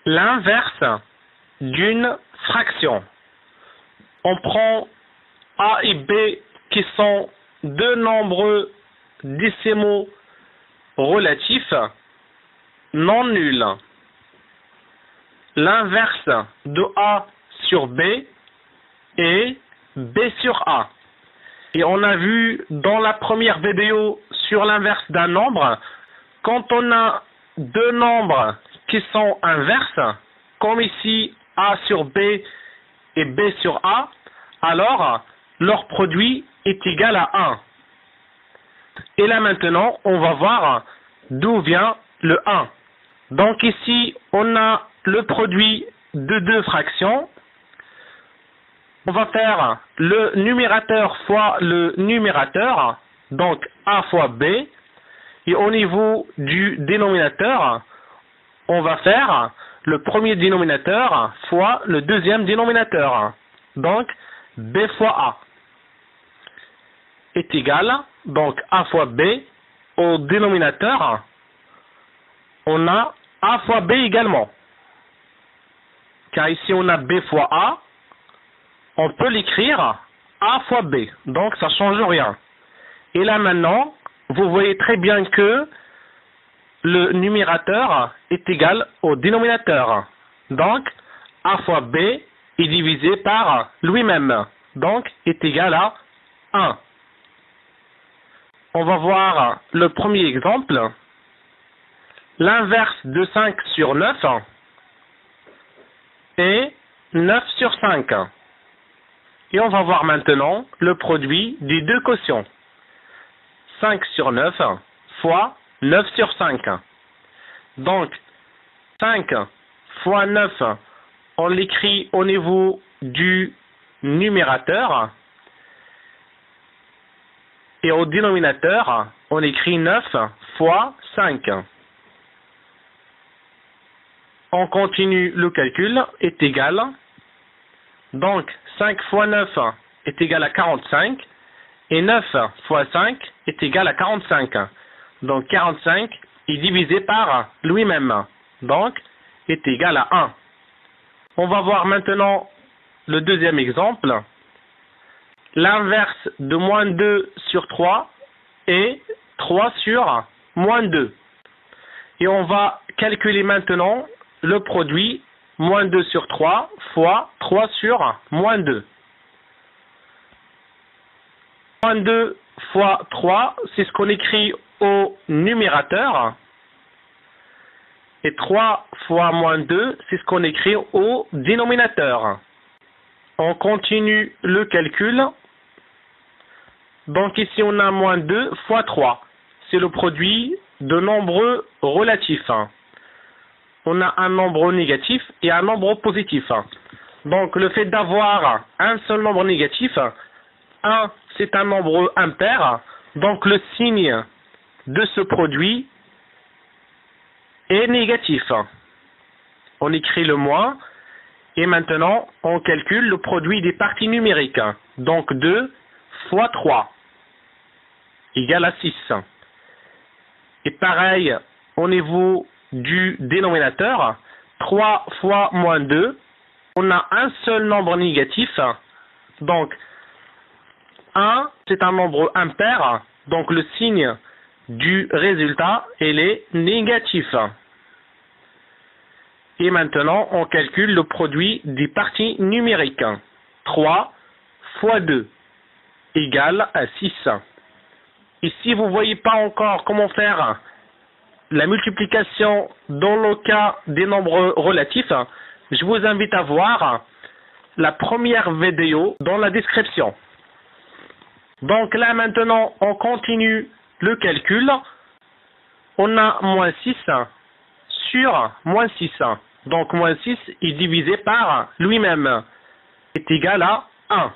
l'inverse d'une fraction. On prend A et B qui sont deux nombres décimaux relatifs non nuls. L'inverse de A sur B est B sur A. Et on a vu dans la première vidéo sur l'inverse d'un nombre, quand on a deux nombres qui sont inverses, comme ici A sur B et B sur A, alors leur produit est égal à 1. Et là maintenant, on va voir d'où vient le 1. Donc ici, on a le produit de deux fractions. On va faire le numérateur fois le numérateur, donc A fois B. Et au niveau du dénominateur, on va faire le premier dénominateur fois le deuxième dénominateur. Donc, B fois A est égal, donc A fois B, au dénominateur, on a A fois B également. Car ici, on a B fois A, on peut l'écrire A fois B. Donc, ça ne change rien. Et là, maintenant, vous voyez très bien que le numérateur est égal au dénominateur. Donc, A fois B est divisé par lui-même. Donc, est égal à 1. On va voir le premier exemple. L'inverse de 5 sur 9 est 9 sur 5. Et on va voir maintenant le produit des deux quotients. 5 sur 9 fois 9 sur 5. Donc, 5 fois 9, on l'écrit au niveau du numérateur. Et au dénominateur, on écrit 9 fois 5. On continue le calcul, est égal. Donc, 5 fois 9 est égal à 45. Et 9 fois 5 est égal à 45. Donc, 45 est divisé par lui-même. Donc, est égal à 1. On va voir maintenant le deuxième exemple. L'inverse de moins 2 sur 3 est 3 sur moins 2. Et on va calculer maintenant le produit moins 2 sur 3 fois 3 sur moins 2. Moins 2 fois 3, c'est ce qu'on écrit au numérateur. Et 3 fois moins 2, c'est ce qu'on écrit au dénominateur. On continue le calcul. Donc ici, on a moins 2 fois 3. C'est le produit de nombres relatifs. On a un nombre négatif et un nombre positif. Donc le fait d'avoir un seul nombre négatif, 1 c'est un nombre impair, donc le signe de ce produit est négatif. On écrit le moins et maintenant on calcule le produit des parties numériques. Donc 2 fois 3 égale à 6. Et pareil au niveau du dénominateur, 3 fois moins 2, on a un seul nombre négatif, donc 1 c'est un nombre impair, donc le signe du résultat est négatif. Et maintenant on calcule le produit des parties numériques. 3 fois 2 égale à 6. Et si vous ne voyez pas encore comment faire la multiplication dans le cas des nombres relatifs, je vous invite à voir la première vidéo dans la description. Donc là maintenant, on continue le calcul. On a moins 6 sur moins 6. Donc moins 6 est divisé par lui-même, est égal à 1.